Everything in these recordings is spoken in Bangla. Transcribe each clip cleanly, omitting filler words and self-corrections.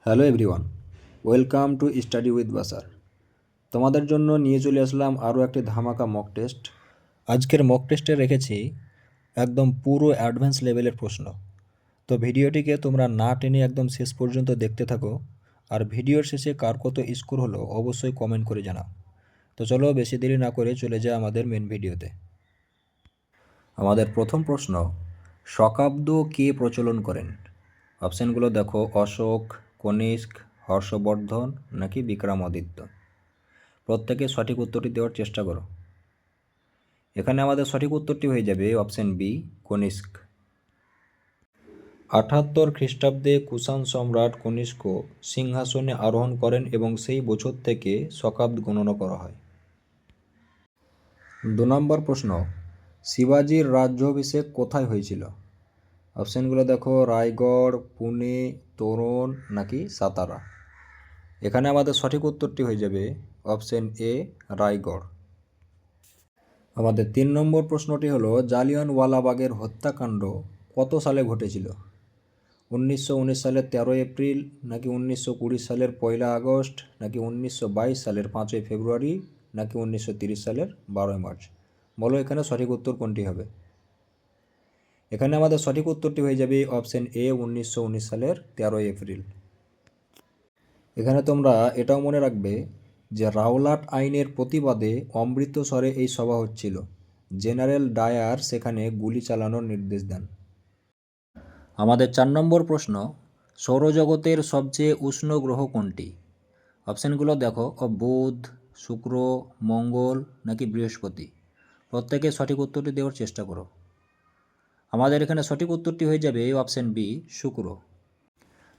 Hello everyone, welcome to study with বাসার। তোমাদের জন্য নিয়ে চলে আসলাম আরও একটি ধামাকা মক টেস্ট। আজকের মক টেস্টে রেখেছি একদম পুরো অ্যাডভান্স লেভেলের প্রশ্ন। তো ভিডিওটিকে তোমরা না টেনে একদম শেষ পর্যন্ত দেখতে থাকো, আর ভিডিওর শেষে কার কত স্কোর হলো অবশ্যই কমেন্ট করে জানাও। তো চলো বেশি দেরি না করে চলে যাই আমাদের মেন ভিডিওতে। আমাদের প্রথম প্রশ্ন, শকাব্দ কে প্রচলন করেন? অপশানগুলো দেখো, অশোক, কনিষ্ক, হর্ষবর্ধন নাকি বিক্রমাদিত্য। প্রত্যেকে সঠিক উত্তরটি দেওয়ার চেষ্টা করো। এখানে আমাদের সঠিক উত্তরটি হয়ে যাবে অপশান বি, কনিষ্ক। 78 খ্রিস্টাব্দে কুষাণ সম্রাট কনিষ্ক সিংহাসনে আরোহণ করেন এবং সেই বছর থেকে শকাব্দ গণনা করা হয়। 2 নম্বর প্রশ্ন, শিবাজির রাজ্যাভিষেক কোথায় হয়েছিল? অপশানগুলো দেখো, রায়গড়, পুনে, তোরণ নাকি সাতারা। এখানে আমাদের সঠিক উত্তরটি হয়ে যাবে অপশান এ, রায়গড়। আমাদের 3 নম্বর প্রশ্নটি হলো, জালিয়ানওয়ালাবাগের হত্যাকাণ্ড কত সালে ঘটেছিল? 1919 সালের 13 এপ্রিল নাকি 1920 সালের 1 আগস্ট নাকি 1922 সালের 5 ফেব্রুয়ারি নাকি 1930 সালের 12 মার্চ। বলো এখানে সঠিক উত্তর কোনটি হবে? এখানে আমাদের সঠিক উত্তরটি হয়ে যাবে অপশান এ, 1919 সালের 13 এপ্রিল। এখানে তোমরা এটাও মনে রাখবে যে রাওলাট আইনের প্রতিবাদে অমৃতসরে এই সভা হচ্ছিল। জেনারেল ডায়ার সেখানে গুলি চালানোর নির্দেশ দেন। আমাদের 4 নম্বর প্রশ্ন, সৌরজগতের সবচেয়ে উষ্ণ গ্রহ কোনটি? অপশানগুলো দেখো, বুধ, শুক্র, মঙ্গল নাকি বৃহস্পতি। প্রত্যেকে সঠিক উত্তরটি দেওয়ার চেষ্টা করো। আমাদের এখানে সঠিক উত্তরটি হয়ে যাবে অপশান বি, শুক্র।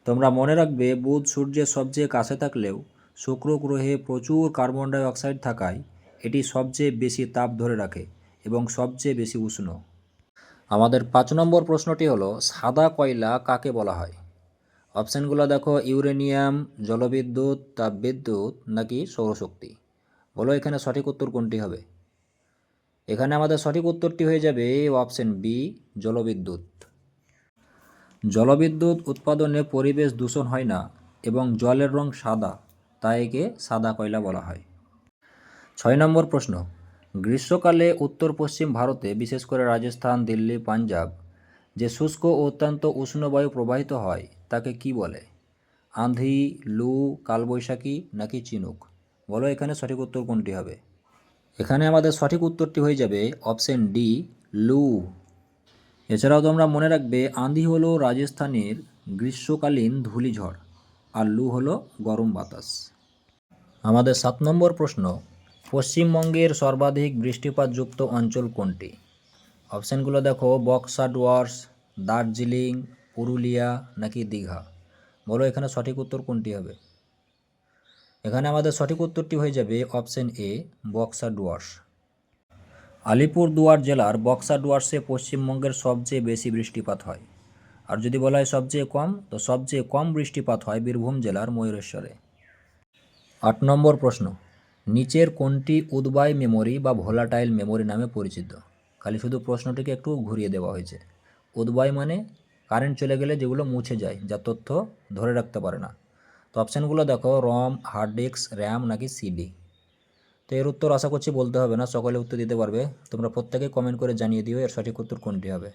তোমরা মনে রাখবে বুধ সূর্যের সবচেয়ে কাছে থাকলেও শুক্র গ্রহে প্রচুর কার্বন ডাই অক্সাইড থাকায় এটি সবচেয়ে বেশি তাপ ধরে রাখে এবং সবচেয়ে বেশি উষ্ণ। আমাদের 5 নম্বর প্রশ্নটি হলো, সাদা কয়লা কাকে বলা হয়? অপশানগুলো দেখো, ইউরেনিয়াম, জলবিদ্যুৎ, তাপবিদ্যুৎ নাকি সৌরশক্তি। বলো এখানে সঠিক উত্তর কোনটি হবে? এখানে আমাদের সঠিক উত্তরটি হয়ে যাবে অপশান বি, জলবিদ্যুৎ। জলবিদ্যুৎ উৎপাদনে পরিবেশ দূষণ হয় না এবং জলের রং সাদা, তাই একে সাদা কয়লা বলা হয়। 6 নম্বর প্রশ্ন, গ্রীষ্মকালে উত্তর পশ্চিম ভারতে বিশেষ করে রাজস্থান, দিল্লি, পাঞ্জাব যে শুষ্ক ও অত্যন্ত উষ্ণ বায়ু প্রবাহিত হয় তাকে কি বলে? আঁধি, লু, কালবৈশাখী নাকি চিনুক। বলো এখানে সঠিক উত্তর কোনটি হবে? এখানে আমাদের সঠিক উত্তরটি হয়ে যাবে অপশান ডি, লু। এছাড়াও তোমরা মনে রাখবে আঁধি হলো রাজস্থানের গ্রীষ্মকালীন ধূলিঝড় আর লু হলো গরম বাতাস। আমাদের 7 নম্বর প্রশ্ন, পশ্চিমবঙ্গের সর্বাধিক বৃষ্টিপাতযুক্ত অঞ্চল কোনটি? অপশানগুলো দেখো, বক্সা ডুয়ার্স, দার্জিলিং, পুরুলিয়া নাকি দীঘা। বলো এখানে সঠিক উত্তর কোনটি হবে? এখানে আমাদের সঠিক উত্তরটি হয়ে যাবে অপশান এ, বক্সা ডুয়ার্স। আলিপুরদুয়ার জেলার বক্সা ডুয়ার্সে পশ্চিমবঙ্গের সবচেয়ে বেশি বৃষ্টিপাত হয়। আর যদি বলা হয় সবচেয়ে কম, তো সবচেয়ে কম বৃষ্টিপাত হয় বীরভূম জেলার ময়ূরেশ্বরে। 8 নম্বর প্রশ্ন, নিচের কোনটি উদ্বায়ী মেমোরি বা ভোলাটাইল মেমোরি নামে পরিচিত? খালি শুধু প্রশ্নটিকে একটু ঘুরিয়ে দেওয়া হয়েছে। উদ্বায়ী মানে কারেন্ট চলে গেলে যেগুলো মুছে যায়, যা তথ্য ধরে রাখতে পারে না। তো অপশানগুলো দেখো, রম, হার্ড ডিস্ক, র্যাম নাকি সিডি। তো এর উত্তর আশা করছি বলতে হবে না, সকলে উত্তর দিতে পারবে। তোমরা প্রত্যেকে কমেন্ট করে জানিয়ে দিও এর সঠিক উত্তর কোনটি হবে।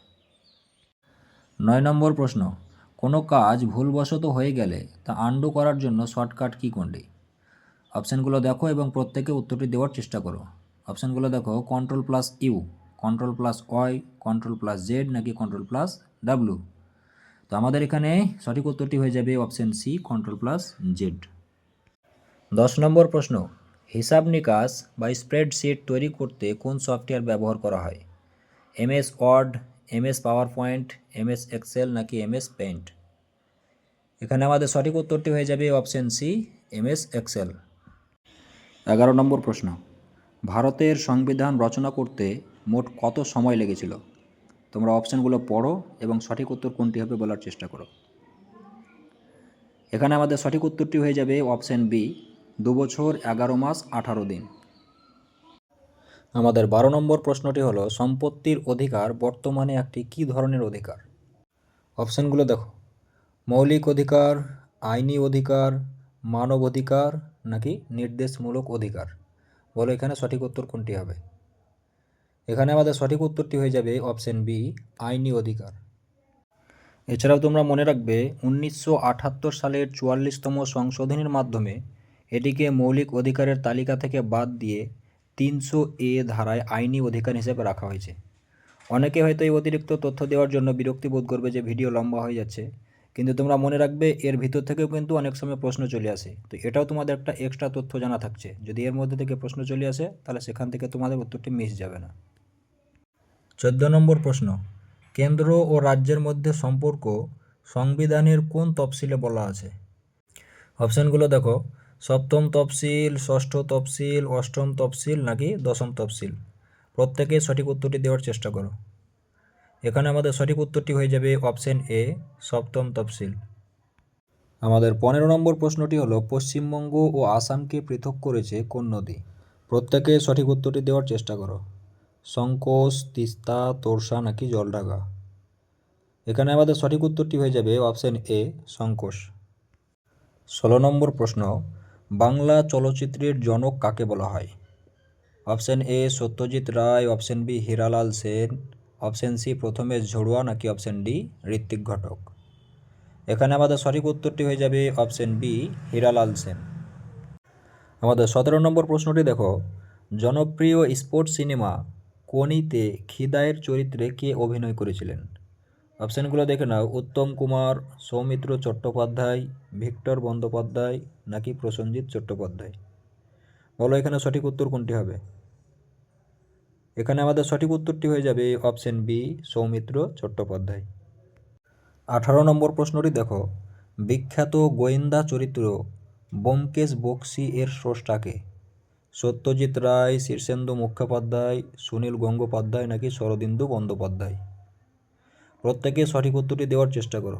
9 নম্বর প্রশ্ন, কোনো কাজ ভুলবশত হয়ে গেলে তা আন্ডু করার জন্য শর্টকাট কী কোনটি? অপশানগুলো দেখো এবং প্রত্যেকে উত্তরটি দেওয়ার চেষ্টা করো। অপশানগুলো দেখো, control plus U, control plus Y, control plus Z নাকি কন্ট্রোল প্লাস ডাব্লু। তো আমাদের এখানে সঠিক উত্তরটি হয়ে যাবে option C, control plus Z. 10 number প্রশ্ন, হিসাব নিকাশ বা স্প্রেডশিট তৈরি করতে কোন সফটওয়্যার ব্যবহার করা হয়? MS Word, MS PowerPoint, MS Excel নাকি এমএস পেইন্ট। এখানে আমাদের সঠিক উত্তরটি হয়ে যাবে option C, MS Excel. 11 number প্রশ্ন, ভারতের সংবিধান রচনা করতে মোট কত সময় লেগেছিল? তোমরা অপশানগুলো পড়ো এবং সঠিক উত্তর কোনটি হবে বলার চেষ্টা করো। এখানে আমাদের সঠিক উত্তরটি হয়ে যাবে অপশান বি, 2 বছর 11 মাস 18 দিন। আমাদের 12 নম্বর প্রশ্নটি হলো, সম্পত্তির অধিকার বর্তমানে একটি কী ধরনের অধিকার? অপশানগুলো দেখো, মৌলিক অধিকার, আইনি অধিকার, মানব অধিকার নাকি নির্দেশমূলক অধিকার? বলো এখানে সঠিক উত্তর কোনটি হবে? এখানে আমাদের সঠিক উত্তরটি হয়ে যাবে অপশন বি, আইনি অধিকার। এছাড়াও তোমরা মনে রাখবে 1978 সালের 44তম সংশোধনীর মাধ্যমে এটিকে মৌলিক অধিকারের তালিকা থেকে বাদ দিয়ে 300A ধারায় আইনি অধিকার হিসেবে রাখা হয়েছে। অনেকে হয়তো এই অতিরিক্ত তথ্য দেওয়ার জন্য বিরক্তি বোধ করবে যে ভিডিও লম্বা হয়ে যাচ্ছে, কিন্তু তোমরা মনে রাখবে এর ভিতর থেকেও কিন্তু অনেক সময় প্রশ্ন চলে আসে, তো এটাও তোমাদের একটা এক্সট্রা তথ্য জানা থাকছে। যদি এর মধ্যে থেকে প্রশ্ন চলে আসে তাহলে সেখান থেকে তোমাদের উত্তরটি মিস যাবে না। 14 নম্বর প্রশ্ন, কেন্দ্র ও রাজ্যের মধ্যে সম্পর্ক সংবিধানের কোন তফসিলে বলা আছে? অপশানগুলো দেখো, সপ্তম তফসিল, ষষ্ঠ তফসিল, অষ্টম তফসিল নাকি দশম তফসিল। প্রত্যেকে সঠিক উত্তরটি দেওয়ার চেষ্টা করো। এখানে আমাদের সঠিক উত্তরটি হয়ে যাবে অপশন এ, সপ্তম তফসিল। আমাদের 15 নম্বর প্রশ্নটি হলো, পশ্চিমবঙ্গ ও আসামকে পৃথক করেছে কোন নদী? প্রত্যেকে সঠিক উত্তরটি দেওয়ার চেষ্টা করো। সংকোচ, তিস্তা, তোরসা নাকি জলঢাকা? এখানে আমাদের সঠিক উত্তরটি হয়ে যাবে অপশন এ, সংকোচ। 16 নম্বর প্রশ্ন, বাংলা চলচ্চিত্রের জনক কাকে বলা হয়? Option A Satyajit Ray, option B Hiralal Sen, option C Pramathesh ঝড়ুয়া নাকি অপশন ডি ঋত্বিক ঘটক? এখানে আমাদের সঠিক উত্তরটি হয়ে যাবে অপশন বি, হীরালাল সেন। আমাদের 17 নম্বর প্রশ্নটি দেখো, জনপ্রিয় স্পোর্টস সিনেমা কোনিতে খিদায়ের চরিত্রে কে অভিনয় করেছিলেন? অপশানগুলো দেখে নাও, উত্তম কুমার, সৌমিত্র চট্টোপাধ্যায়, ভিক্টর বন্দ্যোপাধ্যায় নাকি প্রসেনজিৎ চট্টোপাধ্যায়? বলো এখানে সঠিক উত্তর কোনটি হবে? এখানে আমাদের সঠিক উত্তরটি হয়ে যাবে অপশন বি, সৌমিত্র চট্টোপাধ্যায়। 18 নম্বর প্রশ্নটি দেখো, বিখ্যাত গোয়েন্দা চরিত্র ব্যোমকেশ বক্সী এর স্রষ্টাকে? সত্যজিৎ রায়, শীর্ষেন্দু মুখোপাধ্যায়, সুনীল গঙ্গোপাধ্যায় নাকি শরদিন্দু বন্দ্যোপাধ্যায়? প্রত্যেকে সঠিক উত্তরটি দেওয়ার চেষ্টা করো।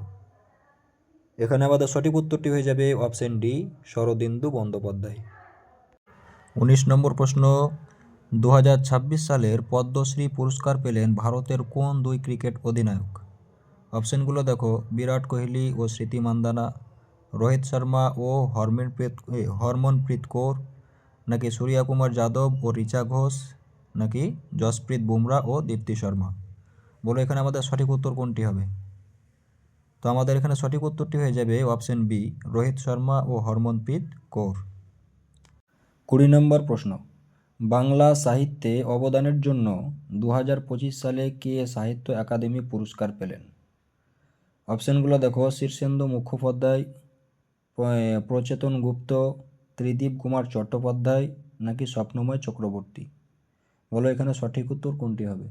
এখানে আমাদের সঠিক উত্তরটি হয়ে যাবে অপশন ডি, শরদিন্দু বন্দ্যোপাধ্যায়। 19 নম্বর প্রশ্ন, 2026 সালের পদ্মশ্রী পুরস্কার পেলেন ভারতের কোন দুই ক্রিকেট অধিনায়ক? অপশানগুলো দেখো, বিরাট কোহলি ও স্মৃতি মান্দানা, রোহিত শর্মা ও হরমনপ্রীত কৌর নাকি সূর্য কুমার যাদব ও রিচা ঘোষ নাকি জসপ্রীত বুমরা ও দীপ্তি শর্মা? বলো এখানে আমাদের সঠিক উত্তর কোনটি হবে? তো আমাদের এখানে সঠিক উত্তরটি হয়ে যাবে অপশন বি, রোহিত শর্মা ও হরমনপ্রীত কৌর। 20 নম্বর প্রশ্ন, বাংলা সাহিত্যে অবদানের জন্য 2025 সালে কে সাহিত্য একাডেমি পুরস্কার পেলেন? অপশানগুলো দেখো, শীর্ষেন্দু মুখোপাধ্যায়, প্রচেতন গুপ্ত, ত্রিদীপ কুমার চট্টোপাধ্যায় নাকি স্বপ্নময় চক্রবর্তী? বলো এখানে সঠিক উত্তর কোনটি হবে?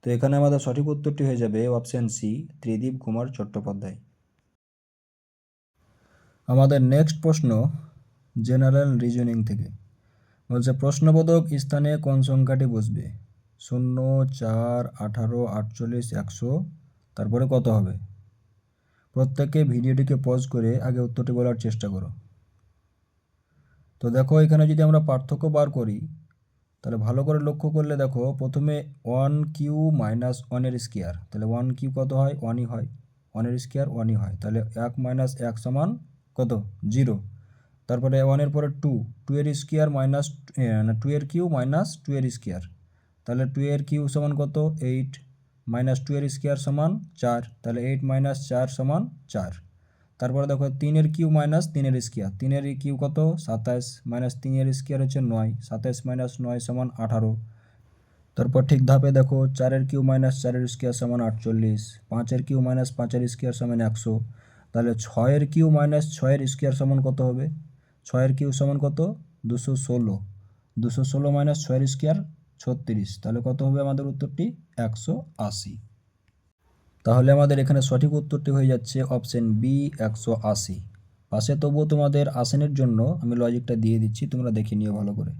তো এখানে আমাদের সঠিক উত্তরটি হয়ে যাবে অপশান সি, ত্রিদীপ কুমার চট্টোপাধ্যায়। আমাদের নেক্সট প্রশ্ন জেনারেল রিজনিং থেকে বলছে, প্রশ্নবোধক স্থানে কোন সংখ্যাটি বসবে? 0, 4, 18, 48, 100, তারপরে কত হবে? প্রত্যেকে ভিডিওটিকে পজ করে আগে উত্তরটি বলার চেষ্টা করো। তো দেখো এখানে যদি আমরা পার্থক্য বার করি তাহলে ভালো করে লক্ষ্য করলে দেখো, প্রথমে 1³ মাইনাস 1-এর স্কোয়ার, তাহলে 1³ কত হয়? 1ই হয়। 1-এর স্কোয়ার 1ই হয়, তাহলে 1 মাইনাস 1 সমান কত? 0। তারপরে 1-এর পরে 2-এর স্কোয়ার মাইনাস 2-এর কিউ মাইনাস 2-এর স্কোয়ার, তাহলে 2-এর কিউ সমান কত? 8 মাইনাস 2-এর স্কোয়ার সমান 4, তাহলে 8 মাইনাস 4 সমান 4। তারপরে দেখো 3-এর কিউ মাইনাস 3-এর স্কোয়ার, 3-এর কিউ কত? 27 মাইনাস 3-এর স্কোয়ার হচ্ছে 9, 27 মাইনাস 9 সমান 18। তারপর ঠিক ধাপে দেখো, 4-এর কিউ মাইনাস 4-এর স্কোয়ার সমান 48, 5-এর কিউ মাইনাস 5-এর স্কোয়ার সমান 100, তাহলে 6-এর কিউ মাইনাস 6-এর স্কোয়ার সমান কত হবে? 6-এর কিউ সমান কত? 216, 216 মাইনাস 6-এর স্কোয়ার 36, তাহলে কত হবে আমাদের উত্তরটি? 180। তাহলে আমাদের এখানে সঠিক উত্তরটি হয়ে যাচ্ছে অপশন বি, 180। পাশে তবুও তোমাদের আসেনের জন্য আমি লজিকটা দিয়ে দিচ্ছি, তোমরা দেখে নিও ভালো করে।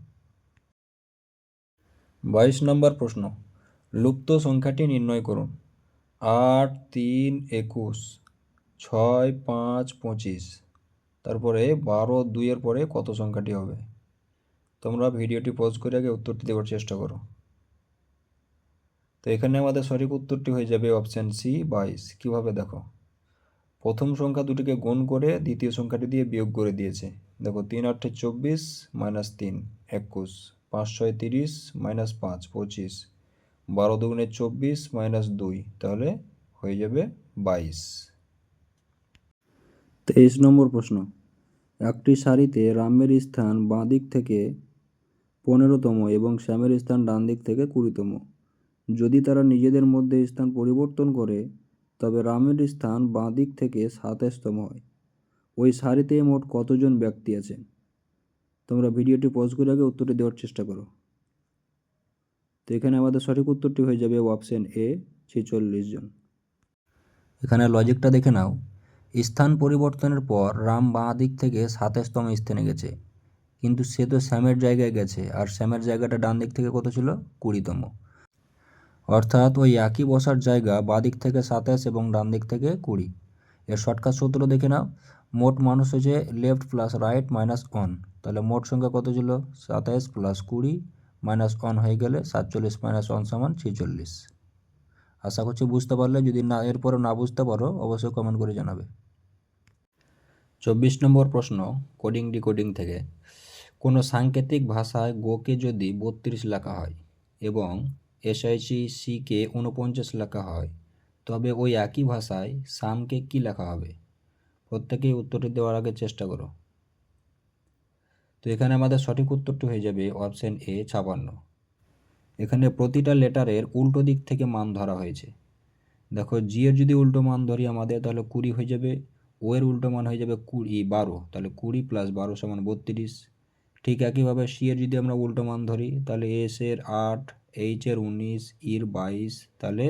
22 নম্বর প্রশ্ন, লুপ্ত সংখ্যাটি নির্ণয় করুন। 8, 3, 21, 6, 5, 25, তারপরে 12, 2-এর পরে কত সংখ্যাটি হবে? তোমরা ভিডিওটি পজ করে আগে উত্তরটি দেওয়ার চেষ্টা করো। তো এখানে আমাদের সঠিক উত্তরটি হয়ে যাবে অপশান সি, 22। কীভাবে দেখো, প্রথম সংখ্যা দুটিকে গুণ করে দ্বিতীয় সংখ্যাটি দিয়ে বিয়োগ করে দিয়েছে। দেখো 3 8 24 মাইনাস 3 21, 5 6 30 মাইনাস 5 25, 12 দুগুণে 24 মাইনাস 2, তাহলে হয়ে যাবে 22। 23 নম্বর প্রশ্ন, একটি সারিতে রামের স্থান বাঁ দিক থেকে 15তম এবং শ্যামের স্থান ডান দিক থেকে 20তম। যদি তারা নিজেদের মধ্যে স্থান পরিবর্তন করে তবে রামের স্থান বাঁ দিক থেকে 27তম হয়। ওই সারিতে মোট কতজন ব্যক্তি আছেন? তোমরা ভিডিওটি পজ করে আগে উত্তরটি দেওয়ার চেষ্টা করো। তো এখানে আমাদের সঠিক উত্তরটি হয়ে যাবে অপশন এ, 46 জন। এখানে লজিকটা দেখে নাও। স্থান পরিবর্তনের পর রাম বাঁ দিক থেকে 27তম স্থানে গেছে, কিন্তু সে তো শ্যামের জায়গায় গেছে, আর শ্যামের জায়গাটা ডান দিক থেকে কত ছিল? 20তম। অর্থাৎ ওই একই বসার জায়গা বাঁ দিক থেকে 27 এবং ডান দিক থেকে 20। এর শর্টকাট সূত্র দেখে নাও। মোট মানুষ হচ্ছে লেফট প্লাস রাইট মাইনাস 1, তাহলে মোট সংখ্যা কত ছিল? 27 প্লাস 20 মাইনাস 1 হয়ে গেলে 47 মাইনাস 1 সমান 46। আশা করছি বুঝতে পারলে। যদি না এরপরে না বুঝতে পারো অবশ্যই কমেন্ট করে জানাবে। 24 নম্বর প্রশ্ন, কোডিং ডিকোডিং থেকে। কোনো সাংকেতিক ভাষায় গোকে যদি 32 লেখা হয় এবং SIC-কে 49 লেখা হয়, তবে ওই একই ভাষায় সামকে কি লেখা হবে? প্রত্যেকেই উত্তরটি দেওয়ার আগে চেষ্টা করো। তো এখানে আমাদের সঠিক উত্তরটি হয়ে যাবে অপশন এ, 56। এখানে প্রতিটা লেটারের উল্টো দিক থেকে মান ধরা হয়েছে। দেখো, জি এর যদি উল্টো মান ধরি আমাদের, তাহলে 20 হয়ে যাবে। ও এর উল্টো মান হয়ে যাবে 12, তাহলে 20 প্লাস 12 সমান 32। ঠিক একইভাবে সি এর যদি আমরা উল্টো মান ধরি, তাহলে এস এর 8, এইচ এর 19, ইর 22, তাহলে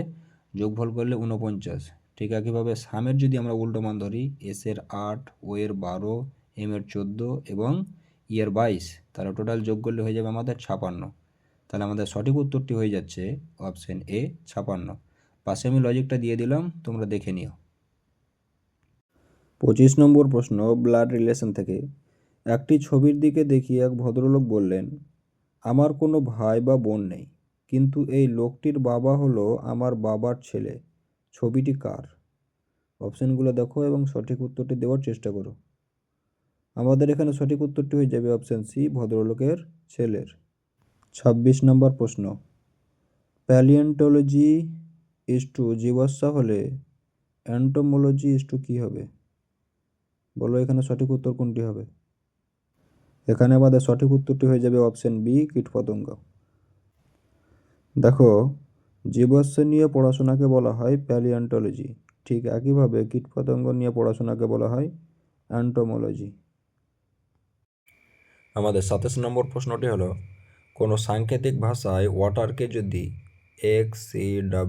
যোগফল করলে 49। ঠিক একইভাবে সামের যদি আমরা উল্টো মান ধরি, এস এর 8, ও এর 12, এম এর 14 এবং ই এর 22, তাহলে টোটাল যোগ করলে হয়ে যাবে আমাদের 56। তাহলে আমাদের সঠিক উত্তরটি হয়ে যাচ্ছে অপশন এ, 56। পাশে আমি লজিকটা দিয়ে দিলাম, তোমরা দেখে নিও। 25 নম্বর প্রশ্ন, ব্লাড রিলেশন থেকে। একটি ছবির দিকে দেখিয়ে এক ভদ্রলোক বললেন, আমার কোনো ভাই বা বোন নেই, কিন্তু এই লোকটির বাবা হলো আমার বাবার ছেলে। ছবিটি কার? অপশানগুলো দেখো এবং সঠিক উত্তরটি দেওয়ার চেষ্টা করো। আমাদের এখানে সঠিক উত্তরটি হয়ে যাবে অপশান সি, ভদ্রলোকের ছেলের। 26 নম্বর প্রশ্ন, প্যালিওন্টোলজি ইস্টু জীবাশ্ম হলে এন্টোমোলজি ইস্টু কী হবে? বলো এখানে সঠিক উত্তর কোনটি হবে? এখানে আমাদের সঠিক উত্তরটি হয়ে যাবে অপশন বি, কীটপতঙ্গ। দেখো, জীবাশ্ম নিয়ে পড়াশোনাকে বলা হয় প্যালিওন্টোলজি, ঠিক একইভাবে কীটপতঙ্গ নিয়ে পড়াশোনাকে বলা হয় এন্টোমোলজি। আমাদের 27 নম্বর প্রশ্নটি হলো, কোনো সাংকেতিক ভাষায় ওয়াটারকে যদি XAWIW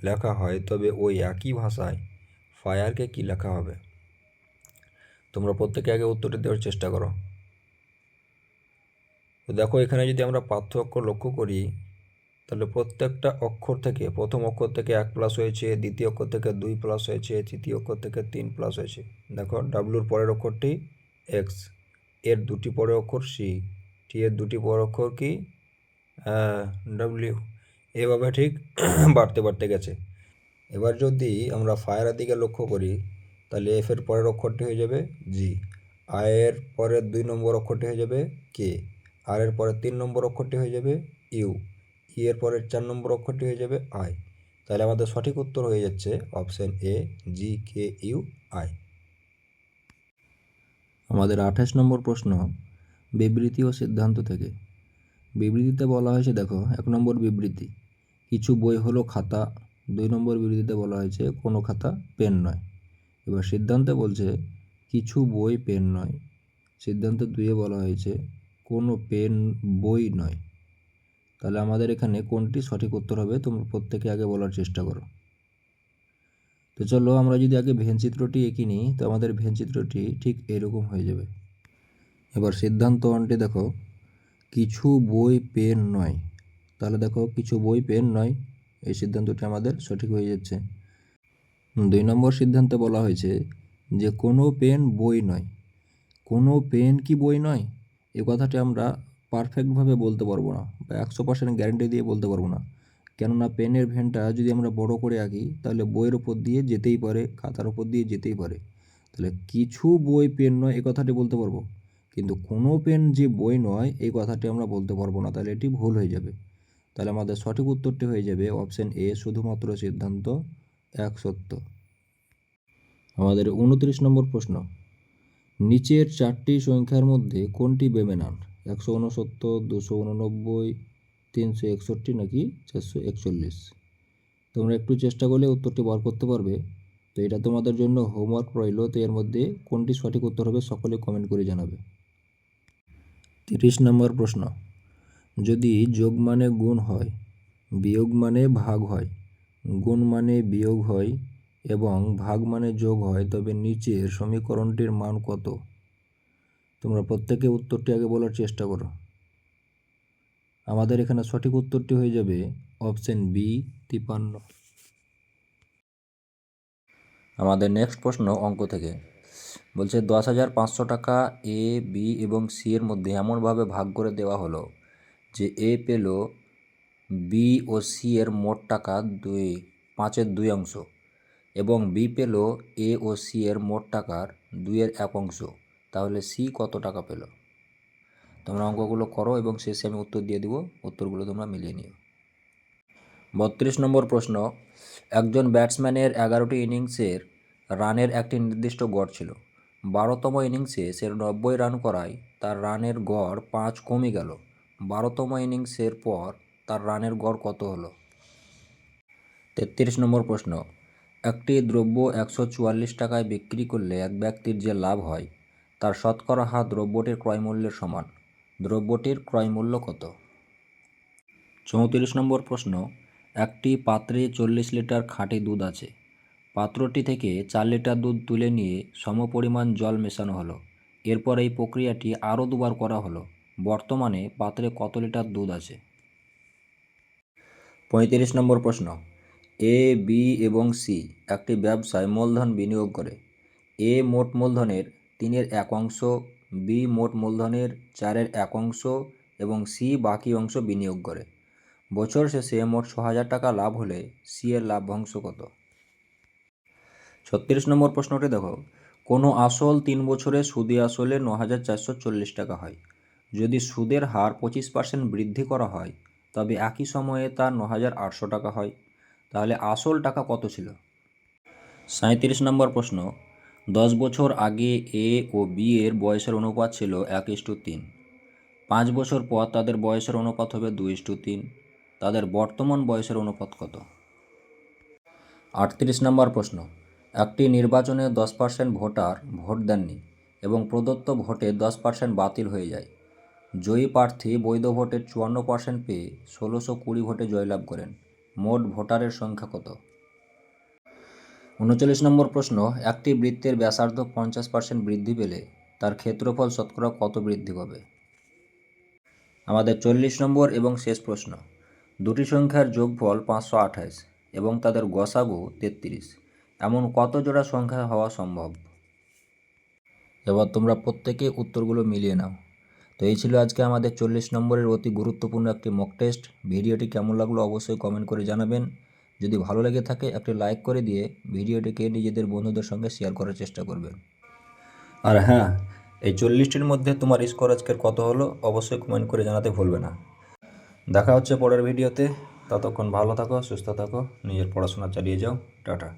লেখা হয় তবে ওই একই ভাষায় ফায়ারকে কি লেখা হবে? তোমরা প্রত্যেকে আগে উত্তরটি দেওয়ার চেষ্টা করো। তো দেখো, এখানে যদি আমরা পার্থক্য লক্ষ্য করি, তাহলে প্রত্যেকটা অক্ষর থেকে, প্রথম অক্ষর থেকে 1 প্লাস হয়েছে, দ্বিতীয় অক্ষর থেকে 2 প্লাস হয়েছে, তৃতীয় অক্ষর থেকে 3 প্লাস হয়েছে। দেখো, ডাব্লুর পরের অক্ষরটি এক্স, এর দুটি পরের অক্ষর সি, টি এর দুটি পরের অক্ষর কি? ডাব্লিউ। এভাবে ঠিক বাড়তে বাড়তে গেছে। এবার যদি আমরা ফায়ারের দিকে লক্ষ্য করি, তাহলে এফ এর পরের অক্ষরটি হয়ে যাবে জি, আই এর পরের 2 নম্বর অক্ষরটি হয়ে যাবে কে, আর এর পরের 3 নম্বর অক্ষরটি হয়ে যাবে ইউ, ই এর পরের 4 নম্বর অক্ষরটি হয়ে যাবে আই। তাহলে আমাদের সঠিক উত্তর হয়ে যাচ্ছে অপশন এ, GKUI। আমাদের 28 নম্বর প্রশ্ন, বিবৃতি ও সিদ্ধান্ত থেকে। বিবৃতিতে বলা হয়েছে, দেখো 1 নম্বর বিবৃতি, কিছু বই হলো খাতা। 2 নম্বর বিবৃতিতে বলা হয়েছে কোনো খাতা পেন নয়। এবার সিদ্ধান্তে বলছে কিছু বই পেন নয়। সিদ্ধান্ত 2-এ বলা হয়েছে কোনো পেন বই নয়। তাহলে আমাদের এখানে কোনটি সঠিক উত্তর হবে তোমরা প্রত্যেকে আগে বলার চেষ্টা করো। তো চলো আমরা যদি আগে ভেনচিত্রটি এঁকে নিই, তো আমাদের ভেনচিত্রটি ঠিক এরকম হয়ে যাবে। এবার সিদ্ধান্ত 1টি দেখো, কিছু বই পেন নয়। তাহলে দেখো, কিছু বই পেন নয়, এই সিদ্ধান্তটি আমাদের সঠিক হয়ে যাচ্ছে। 2 নম্বর সিদ্ধান্তে বলা হয়েছে যে কোনো পেন বই নয়। কোনো পেন কি বই নয়, এ কথাটি আমরা পারফেক্টভাবে বলতে পারবো না, বা 100% গ্যারেন্টি দিয়ে বলতে পারবো না। কেননা পেনের ভ্যানটা যদি আমরা বড় করে আঁকি তাহলে বইয়ের ওপর দিয়ে যেতেই পারে, খাতার ওপর দিয়ে যেতেই পারে। তাহলে কিছু বই পেন নয় এই কথাটি বলতে পারবো, কিন্তু কোনো পেন যে বই নয় এই কথাটি আমরা বলতে পারবো না, তাহলে এটি ভুল হয়ে যাবে। তাহলে আমাদের সঠিক উত্তরটি হয়ে যাবে অপশন এ, শুধুমাত্র সিদ্ধান্ত 1 সত্য। আমাদের 29 নম্বর প্রশ্ন, নিচের 4টি সংখ্যার মধ্যে কোনটি বেমেনান? 169, 289, 361 নাকি 441? তোমরা একটু চেষ্টা করলে উত্তরটি বার করতে পারবে। তো এটা তোমাদের জন্য হোমওয়ার্ক রইল। তো এর মধ্যে কোনটি সঠিক উত্তর হবে সকলে কমেন্ট করে জানাবে। 30 নম্বর প্রশ্ন, যদি যোগ মানে গুণ হয়, বিয়োগ মানে ভাগ হয়, গুণ মানে বিয়োগ হয় এবং ভাগ মানে যোগ হয়, তবে নিচের সমীকরণটির মান কত? তোমরা প্রত্যেকে উত্তরটি আগে বলার চেষ্টা করো। আমাদের এখানে সঠিক উত্তরটি হয়ে যাবে অপশন বি, 53। আমাদের নেক্সট প্রশ্ন অঙ্ক থেকে বলছে 10,500 টাকা এ, বি এবং সি এর মধ্যে এমনভাবে ভাগ করে দেওয়া হলো যে এ পেল বি ও সি এর মোট টাকা 5/2 অংশ এবং বি পেল এ ও সি এর মোট টাকার 2/1 অংশ। তাহলে সি কত টাকা পেল? তোমরা অঙ্কগুলো করো এবং শেষে আমি উত্তর দিয়ে দিব, উত্তরগুলো তোমরা মিলিয়ে নিও। 32 নম্বর প্রশ্ন, একজন ব্যাটসম্যানের 11টি ইনিংসের রানের একটি নির্দিষ্ট গড় ছিল। 12তম ইনিংসে সে 90 রান করায় তার রানের গড় 5 কমে গেল। 12তম ইনিংসের পর তার রানের গড় কত হলো? 33 নম্বর প্রশ্ন, একটি দ্রব্য 144 টাকায় বিক্রি করলে এক ব্যক্তির যে লাভ হয় তার শতকরা হার দ্রব্যটির ক্রয়মূল্যের সমান। দ্রব্যটির ক্রয়মূল্য কত? 34 নম্বর প্রশ্ন, একটি পাত্রে 40 লিটার খাঁটি দুধ আছে। পাত্রটি থেকে 4 লিটার দুধ তুলে নিয়ে সমপরিমাণ জল মেশানো হলো। এরপর এই প্রক্রিয়াটি আরও দুবার করা হলো। বর্তমানে পাত্রে কত লিটার দুধ আছে? 35 নম্বর প্রশ্ন, এ, বি এবং সি একটি ব্যবসায় মূলধন বিনিয়োগ করে। এ মোট মূলধনের 3/1 অংশ, বি মোট মূলধনের 4/1 অংশ এবং সি বাকি অংশ বিনিয়োগ করে। বছর শেষে মোট 6,000 টাকা লাভ হলে সি এর লাভ্যাংশ কত? 36 নম্বর প্রশ্নটি দেখো, কোনো আসল 3 বছরে সুদে আসলে 9,440 টাকা হয়। যদি সুদের হার 25% বৃদ্ধি করা হয় তবে একই সময়ে তার 9,800 টাকা হয়। তাহলে আসল টাকা কত ছিল? 37 নম্বর প্রশ্ন, 10 বছর আগে এ ও বি এর বয়সের অনুপাত ছিল 1:3। 5 বছর পর তাদের বয়সের অনুপাত হবে 2:3। তাদের বর্তমান বয়সের অনুপাত কত? 38 নম্বর প্রশ্ন, একটি নির্বাচনে 10% ভোটার ভোট দেননি এবং প্রদত্ত ভোটে 10% বাতিল হয়ে যায়। জয়ী প্রার্থী বৈধ ভোটের 54% পেয়ে 1620 ভোটে জয়লাভ করেন। মোট ভোটারের সংখ্যা কত? 39 নম্বর প্রশ্ন, একটি বৃত্তের ব্যাসার্ধ 50% বৃদ্ধি পেলে তার ক্ষেত্রফল শতকরা কত বৃদ্ধি পাবে? আমাদের 40 নম্বর এবং শেষ প্রশ্ন, দুটি সংখ্যার যোগফল 528 এবং তাদের গসাগু 33, এমন কত জোড়া সংখ্যা হওয়া সম্ভব? এবার তোমরা প্রত্যেকে উত্তরগুলো মিলিয়ে নাও। তো এই ছিল আজকে আমাদের 40 নম্বরের অতি গুরুত্বপূর্ণ একটি মক টেস্ট। ভিডিওটি কেমন লাগলো অবশ্যই কমেন্ট করে জানাবেন। যদি ভালো লেগে থাকে একটি লাইক করে দিয়ে ভিডিওটিকে নিজেদের বন্ধুদের সঙ্গে শেয়ার করার চেষ্টা করবেন। আর হ্যাঁ, এই 40টির মধ্যে তোমার স্কোর আজকের কত হলো অবশ্যই কমেন্ট করে জানাতে ভুলবে না। দেখা হচ্ছে পরের ভিডিওতে। ততক্ষণ ভালো থাকো, সুস্থ থাকো, নিজের পড়াশোনা চালিয়ে যাও। টাটা।